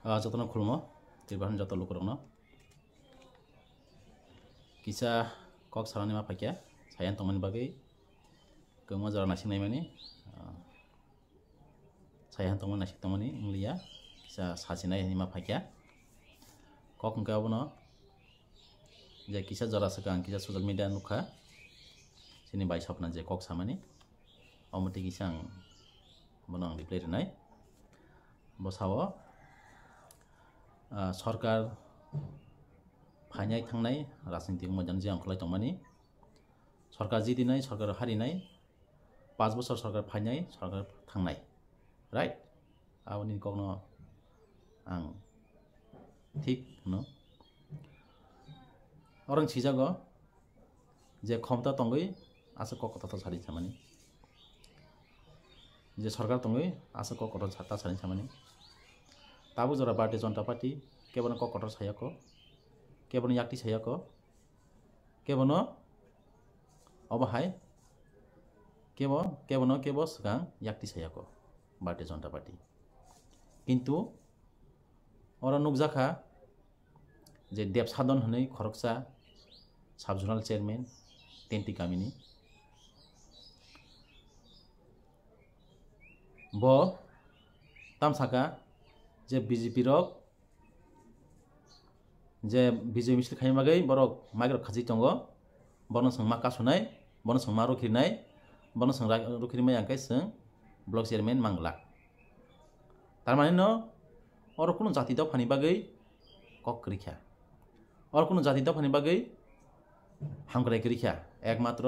Jotono khulmo tirbahan joto lukurno kisa kok sarani ma pakya sayan tongmani bagai kemo jara nasik naimani sayan tongmani nasik tongmani ingliya kisa sasinai ma pakya kok engka bono je kisa jara sakang kisa social media nukha sini bai sapna je kok samani omoti kisang bono ang replay renai bosawo सरकार फाइनाय थांनाय राजनीतिक मोजां जे आंखलाय दंमानि सरकार जि दिनै सरकार हारिनाय 5 बोसोर सरकार फाइनाय सरकार थांनाय राइट आवनि कगनो आं ठीक न अरं छिजागो जे क्षमता तंगै आसा ककता सारि सामानि जे सरकार तंगै आसा ककता छाता सारि सामानि ताबु जरा भारतीय जनता पार्टी केबन ककटर सायाको केबन याक्ति सायाको केबन अबहाय केबो सगां याक्ति सायाको भारतीय जनता पार्टी किन्तु अर नुकजाखा जे देब साधन हनै खरकसा साब जोनाल चेयरमैन तेन्टी गामिनि ब तामसाका जे बीजेपी रक जे बीजेपी मिसल खाइ मागै बरक माइग्र खाजि तंगो बन संमा कासुनाय बन संमा रुखिरनाय बन संरा रुखिरमाय आंखाय जों ब्लक चेयरमैन मांगला तारमाने न और कुनु जाति द फानि बागै कक करिखा और कुनु जाति द फानि बागै हांग्राय करिखा एकमात्र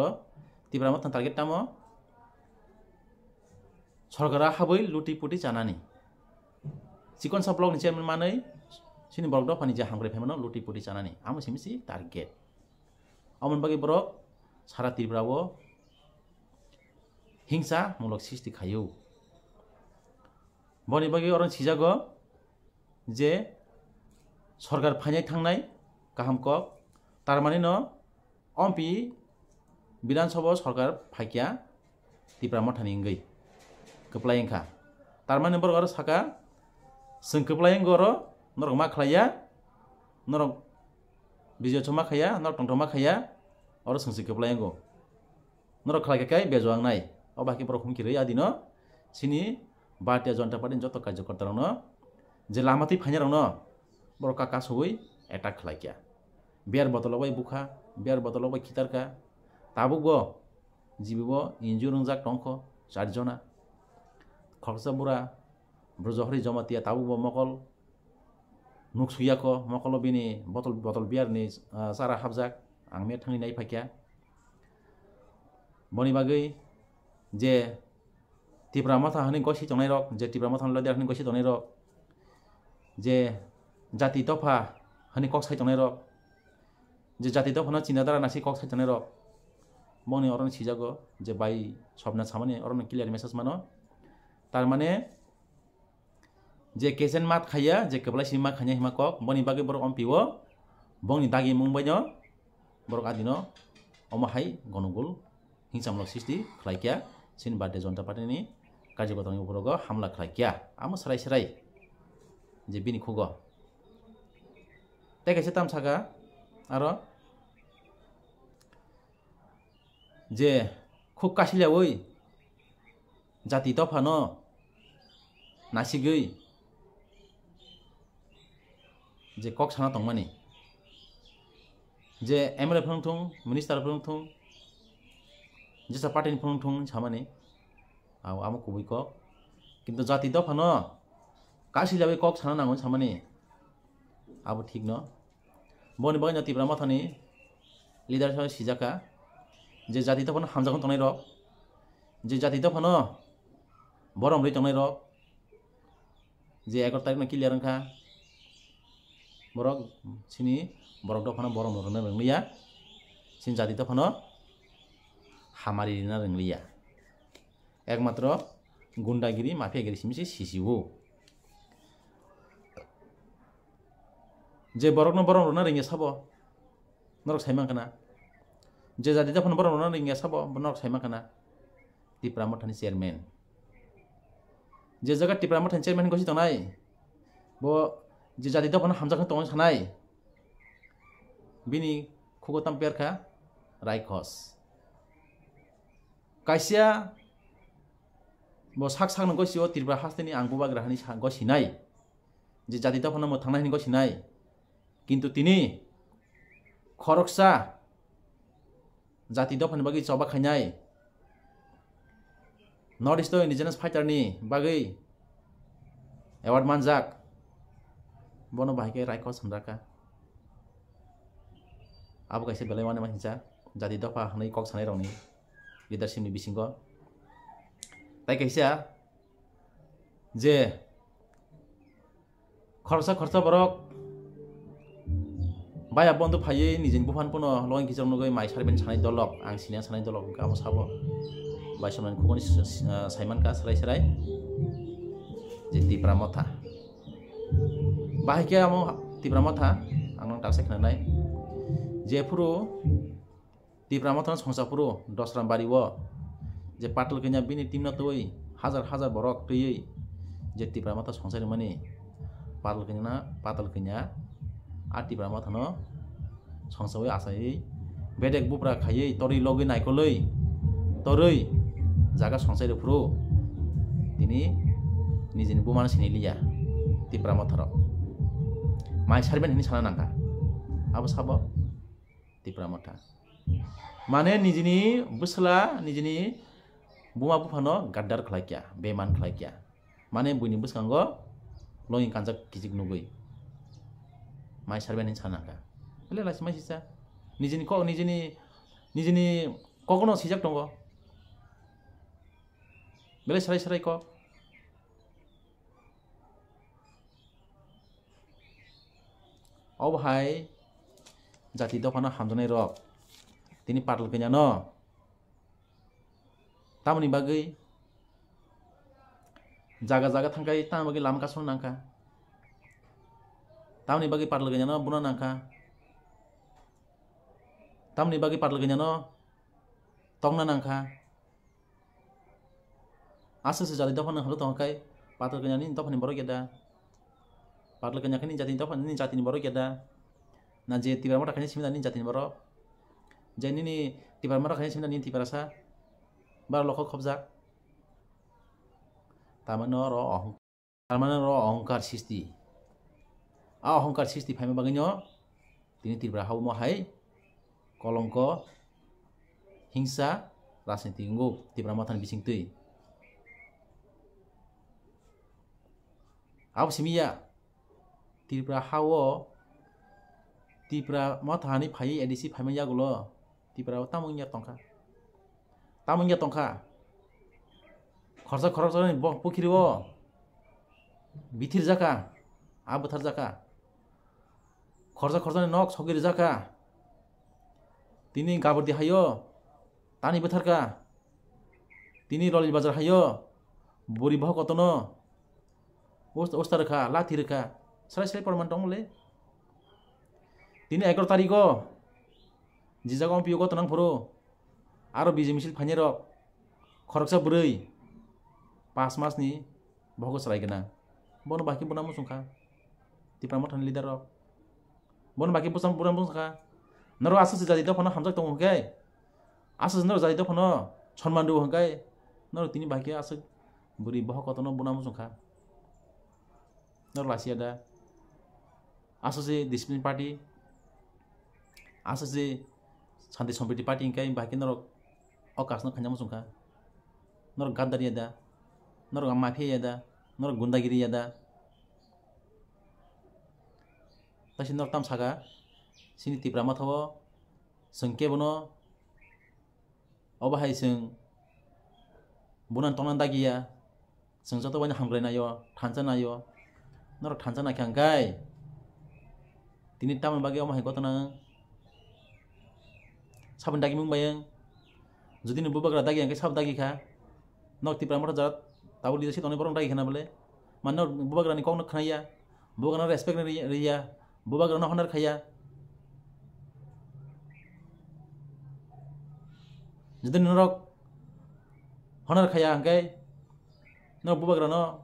तिब्रामा टारगेट तामो सरकारा हाबै लुटि पुटि जानानि चिकन सा ब्लक नि चेयरमैन मानै सिनि ब्लक द फानि जे हांग्राय फेमनो लुटि पुटि जानानि आमो सिमसि टारगेट अमन बागै ब्रक सारा तिब्रावो हिंसा मुलक सृष्टि खायौ बनि बागै अरन सिजागो जे सरकार फाइनाय थांनाय गाहाम कक तारमाने न अम्पि विधानसभा सरकार फाइकिया तिब्रा मथानि इंगै कप्लायंखा तारमाने ब्रक आरो साका जों गरो नरक मा खालाया नरक बिजय मा खाया नरक टंट मा खाया और संसि कप्लायंगो नरक खालायखाय बेजवां नाय अबाखि बर हुमखिरै आदिनो सिनि भारतीय जनता पार्टी जत कार्यकर्ता रनो जे लामाति फाइना रनो बर काका सबै एटाक खालायखिया बियार बतलबाय बुखा बियार बतलबाय खितारका ताबुगो जिबिबो इन्जु रंजाक टंख 4 जना खरसा बुरा ब्रजहरि जमातिया ताबुबो मकल नुकसुयाको मकल बिनि बतल बियारनि सारा हाबजाक आं मे थांनि नाय फाकिया बनि बागै जे तिब्रा माथा हनै गसि तंनाय रक जे तिब्रा माथा लदेर हनै गसि तंनाय रक जे जाति दफा हनै कक साइ तंनाय रक जे जाति दफा न चिनादारा नासि कक साइ तंनाय रक बनि अरन सिजागो जे बाई सबना सामाने अरन क्लियर मेसेज मानो तार माने जे केसेन मात खाया जे केबला सिमा खाnya हिमा कक बनि बागै बर अम्पिवो बंनि दागि मुंबायनो बर आदिनो अमहाय गनगुल हिंसामलक सृष्टि खालायकिया सिन भारतीय जनता पार्टी नि कार्यकर्तानि उपरगो हामला खालायकिया आमो सराय जे बिनि खुगो तै कैसे तामसागा आरो जे खुब कासिलावै जाति दफानो नासिगै जे कक साना तंमानि जे एमएलए फोरथुं मिनिस्टार फोरथुं जेसा पार्टी फोरथुं सामानि आमो कुबै कक किन्तु जाति दफानो कासिलाबै कक साना नांगौ सामानि आबो ठीक न बनि बागै तिब्रा माथानि लिडारशिप सिजाका जे जाति दफानो हामजाखौ तंनाय रक जे जाति दफानो बरमरै तंनाय रक जे 11 तारिख न clear अंखा borok sini borok dofano borom rona renglia sin jati dofano hamari na renglia ekmatro gundagiri mafiagiri simisi sisiwo je borok no borom rona rengya sabo norok saimang kana je jati dofano borom rona rengya sabo norok saimang kana tipra mothani chairman je jaga tipra mothani chairman gosi tongnai bo je jati dopano hamjakno tongna sanai bini khugo tamper kha raikos kaisia bo sak no gosio Tripura hasteni angbu bagrahani gosinai je jati dopano mo thangnai gosinai kintu tini khoroksa jati dopani bagi choba khainai North East Indigenous Fighter ni bagi award manjak bono bahike raikos hamjaka abo kaisa belai mane mansa jati dopa hanai kok sanai rongni leadership ni bisingo tai kaisa je khorsa borok baya bondu phaiye nijin bufan puno loin kijong nugoi mai sarben sanai dolok ang sinia sanai dolok kamo sabo baisaman khugoni saiman ka sarai je Tripura motha bahike amo Tripura motha ang tak sekhnai je puru Tripura motha songsa puru dosram bari wo je patul kenya bini timna toi hazar borok tui je Tripura motha songsa mani patul kenya a Tripura motha no songsa oi asai bedek bupra khaiye tori logi naikoloi toroi jaga songsa re puru tini nijini buman sinilia Tripura motha ro mai sarben hini sana nangka abo sabo Tripura motha mane nijini busla nijini buma bufano gaddar khlaikia beman khlaikia mane buini buskango loing kanjak kijik nugui mai sarben hini sana nangka bele lasi mai sisa nijini kokono sijak tongo bele sarai ko obhai jati dopano hamjanai rok tini patul kenya no tamni bagai jaga thangkai tamni bagai lam kason nangka tamni bagai patul kenya no buna nangka tamni bagai patul kenya no tongna nangka asu jati dopano halo tongkai patul kenya ni dopani borok yada patul kenya kini jati dopani ni jati ni borok yada na je Tripura motha kani simna ni jati ni borok jani ni Tripura motha kani simna ni Tripura sa bar lokho khobjak tamano ro ahongkar sisti a ahongkar sisti phaima bagino tini Tripura hau mo hai kolongko hingsa rajniti ngu Tripura motha ni bisingtui abo simia Tripura hao Tripura motha ni phai edisi phaima yagulo Tripura tamungya tongkha khorsa ni pokiriwo bithir jaka abuthar jaka khorsa ni nok sogir jaka tini gabordi hayo tani butharka tini roli bazar hayo bori bha kotono osta rekha lathi rekha sarai porman tongole tini 11 tariko jijaga ompiyo ko tonang phoro aro biji misil phane rok khoroksa burui 5 mas ni bhogo sarai gena bono baki buna musungkha Tripura motha ni leader rok bono baki busam buna musungkha naro asas jati dopano hamjak tong hongkai asas naro jati dopano sonman du hongkai naro tini baki asas buri bho kotono buna musungkha naro lasi ada asas discipline party asas Santi Sompiti party ingkai bahkan naro okas no khanya musungkha naro gaddari ada naro mafia ada naro gundagiri ada tasi naro tam saga sini Tripura motha sengke bono obahai seng bunan tongnan dagia seng joto banya hamgrainayo thanjanayo naro thanjana khangkai tini taman bagi omahai gotona sabun dagi mung bayang jodi ni bubagra dagi angkai sab dagi kha nok Tripura motha jarat tabuli desi toni borong dagi khana bole manno bubagra ni kong no khnaya bubagra respect ni riya bubagra no honor khaya jodi norok honor khaya angkai no bubagra na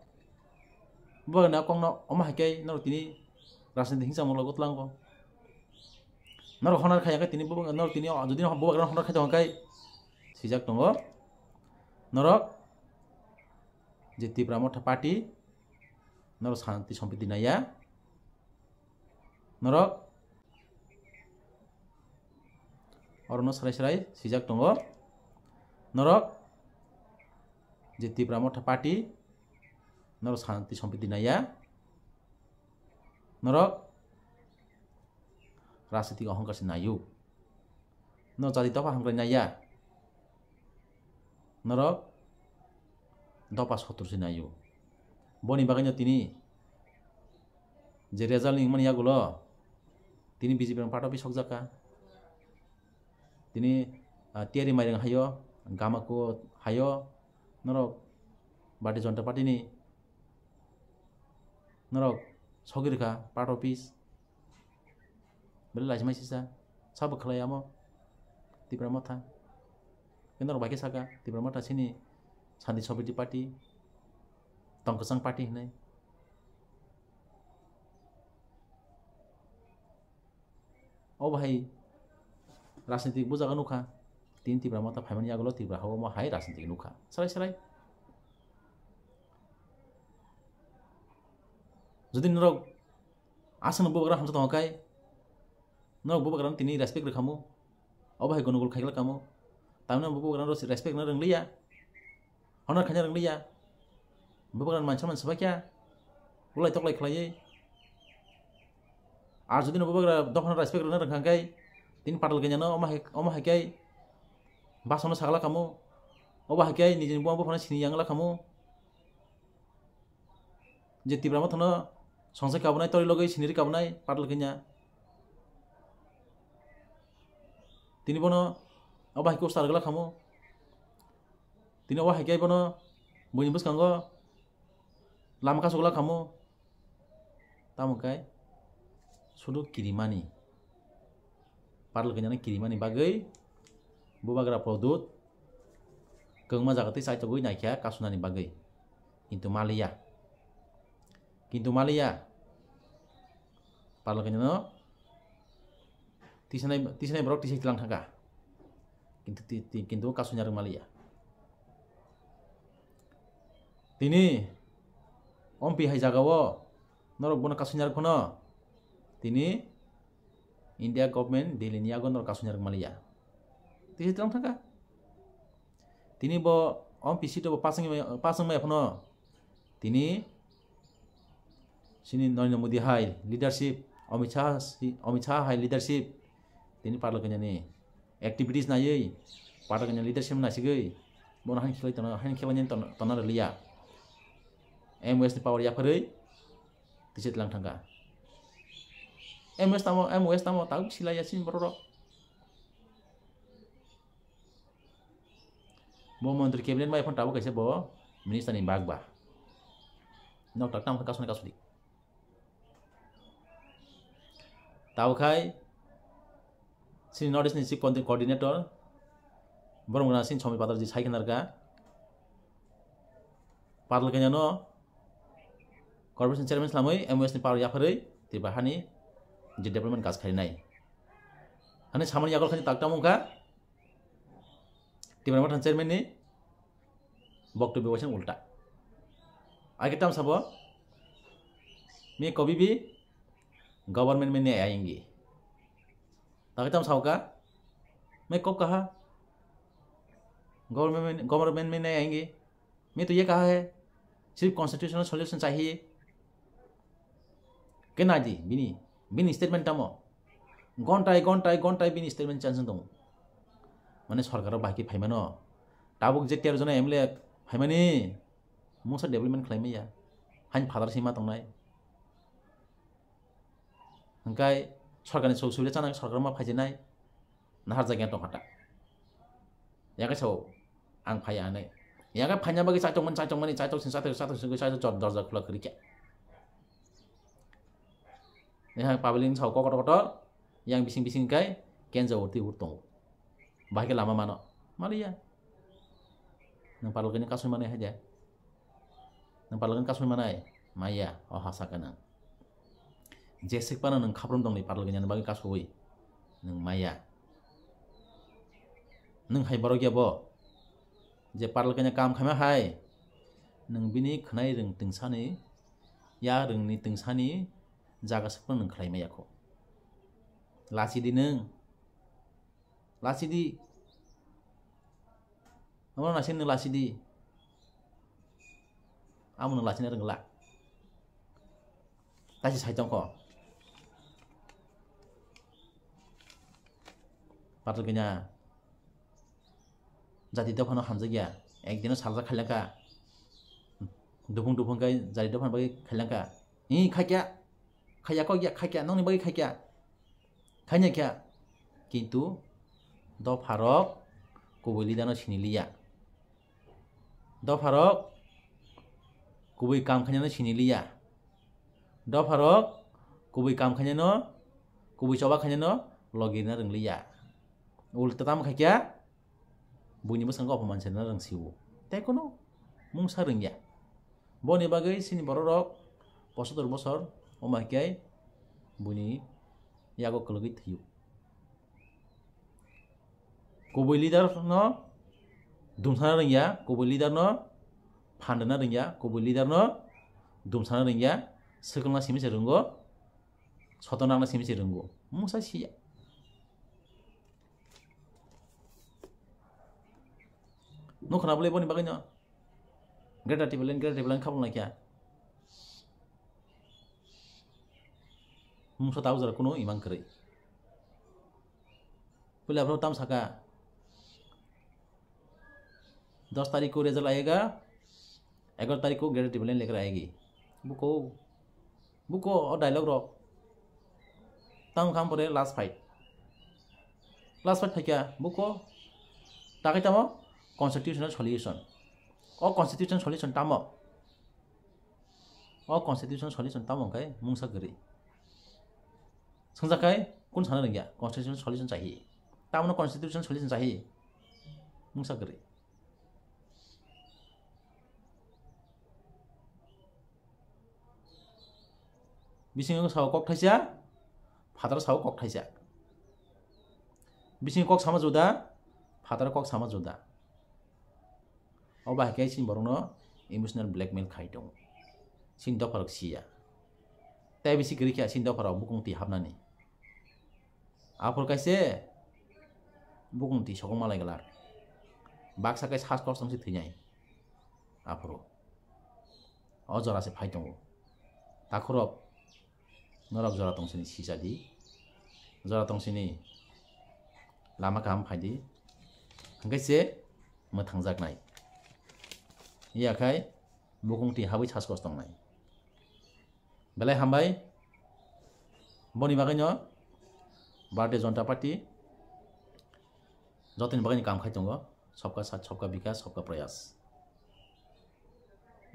kong no omahai kai no tini राजनीति हिंसा मुलग utlango nor honar khaya tini bo nor tini jodi bo background honar khaya kai sijak tongo norok je Tripura Motha Party nor shanti sampiti naya norok orono sarai sijak tongo norok je Tripura Motha Party nor shanti sampiti naya norok राजनीतिक अहंकार से नायु न जाति दफा हांग्राय नाया नरक दफा 70 से नायु बनि बागैनो तिनी जे रेजाल्ट इंगमान यागुलो तिनी बीजेपी पार्ट अफिस सकजाका तिनी तियारि माइरं हायो गामाको हायो नरक भारतीय जनता पार्टी नि नरक सगिरखा part office beli lagi sisa sabu kelayamo Tripura Motha kenor bagi saka Tripura Motha sini Shanti Sampiti Party Tongkesang Party này oh bahai राजनीतिक बुझागा नुखा तीन Tripura Motha फाइमानि आगोलाव Tripura हावा मा हाय राजनीतिक नुखा साराय जुदि नरक आसन बोग्रा हमसा तंगाय नरक बोग्रा तिनी रेसपेक्ट रखामु अबाय गनगुल खायगला कामु तामना बोग्रा रेसपेक्ट न रोंलिया हनर खाया रोंलिया बोग्रा मानसिया मानसिबा क्या बुलाय तकलाय खलायै आर जुदि बोग्रा दखना रेसपेक्ट रोंना रोंखांखाय तीन पाटल गैयानो अमा हायखाय बासनो सागला कामु अबा हायखाय निजिनि बुआबो फना सिनि यांगला कामु जे Tripura Motha no संसाय काबनाय तरि लगै सिनिरि काबनाय पाटल गैया तिनी बनो अबा हायखौ सारगला खामु तिनी अबा हायखाय बनो बयनि बुसखांगो लामा कासगला खामु तामखाय सुदु किरिमानि पाटल गैयानो किरिमानि बागै बुबाग्रा प्रदुत गंमा जागतै साइतगै नायखा कासुनानि बागै किन्तु मालिया पाटल गैयानो tisanai borok tisai tilang thangka kintu kasunya rung malia tini ompi hai jagao norok bono kasunya rung tini India government Delhi ni agon norok kasunya rung malia tisai tilang thangka tini bo ompi sito bo pasang mai phono tini sini Narendra Modi hai leadership Amit Shah hai leadership tini patal ganya ni activities na yei patal ganya leadership na sigei bona han khilai tona liya MOS ni power ya pharei tisit lang thangka MOS tamo tau sila yasin borok bo menteri cabinet mai phon tabu kaise bo minister ni bagba nok tak tam kasudi tahu kai sini North East ni chief content coordinator borong sin Chomi Patar ji saikin harga patal kanya no corporation chairman selamai MOS ni power ya pharei Tripura hani je development kas kharinai hani samani yakol khani takta muka Tripura Motha chairman ni boktobyo wasen ulta age tam sabo me कभी भी government में नहीं आएंगे ताकि तुम साउका मैं कब कहा गवर्नमेंट में नहीं आएंगे मैं तो ये कहा है सिर्फ कॉन्स्टिट्यूशनल सॉल्यूशन चाहिए केना जी बिनी स्टेटमेंट तमो घंटाय बिनी स्टेटमेंट चांस दं माने सरकार बाकी फाइमानो ताबुक जे 13 जना एमएलए फाइमानि मोसा डेभलपमेंट खालामैया हाइन फादार सीमा तंनाय हंखाय सरकारनि सुबिदा जानाय सरकार मा फायजेनाय नाहार जायगाया दं हाटा यागा साव आं फायानै यागा फायना बागै चाइतंमोन चाइतों दरजा खुला करिके यहाँ public Sao cut yang bising kai kenza urti urtong bahke lama mano malia nang parlogan kasus mana aja nang parlogan kasus mana maya oh hasakana jesek pana nang khaprom dong ni parlo ganya bagi kasoi nang maya nang hai baro gya bo je parlo ganya kam khama hai nang bini khnai reng tingsani ya reng ni tingsani jaga sakpang nang khlai maya ko lasi di nang lasi di amon nasin nang lasi di amon nang lasi na reng la tasi sai tong ko parlo ganya jadi dofano hamjagya ekdino salja khailaka dupung kai jadi dofan bagi khailaka khakya khaya ko ya khakya nongni bagi khakya khanya kya kintu do pharok kubuli dano siniliya do pharok kubui kam khanya no siniliya do pharok kubui kam khanya no kubui choba khanya no logina rengliya ulta tam khakya buni musang ko paman chena rang siwo te kono mungsa rengya boni bagai sini bororok posotor bosor omakai buni yago kologi thiu kubui leader no dumsana rengya kubui leader no phandana rengya kubui leader no dumsana rengya sekelna simi serunggo sotonangna simi serunggo mungsa sia no khana boleh boni bagainya greta tibelan khabul na kya mungso tahu jara kuno imang kere pula apno tam saka 10 तारीख को result आएगा 11 तारीख को grade टिबलेन लेकर आएगी बुको और dialogue rock तंग काम परे लास्ट फाइट था क्या बुको ताकि तमो constitutional solution or constitution solution tamo or constitution solution tamo kai mungsa gari sangjakai kun sana rengya constitution solution चाहिए tamo constitution solution चाहिए mungsa gari bising saw kok thaisa father saw kok thaisa bising kok sama joda father kok sama joda oba kai sin borno emotional blackmail khai dong sin do parok sia tai bisi gari kya sin do parok bukung ti habnani apor kaise bukung ti sokong malai galar baksa kai sas kos samsi thinyai aporo o jora se phai dong takhorok norok jora tongsini sisadi jora tongsini lama kam phaidi hangkaise mothang nai iya kai bukung ti habi chas kos tongnai belai hambai boni bagainya Bharatiya Janata Party jotin bagani kam khai tongo सबका साथ सबका विकास सबका प्रयास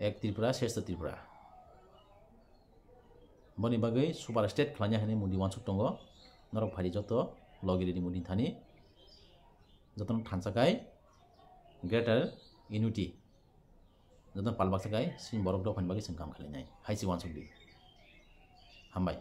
एक त्रिपुरा श्रेष्ठ त्रिपुरा बनी बागै सुपार स्टेट खालामनो हानाय मुदि वानसुक दङ नरक फारि जत लगिरिनि मुदि थानि जतन थानसाकाय ग्रेटर इउनिटी जतन पालबाकसाकाय सिन बरक दफानि बागै जों काम खालामनाय हाइसि वानसुक दि हामबाय।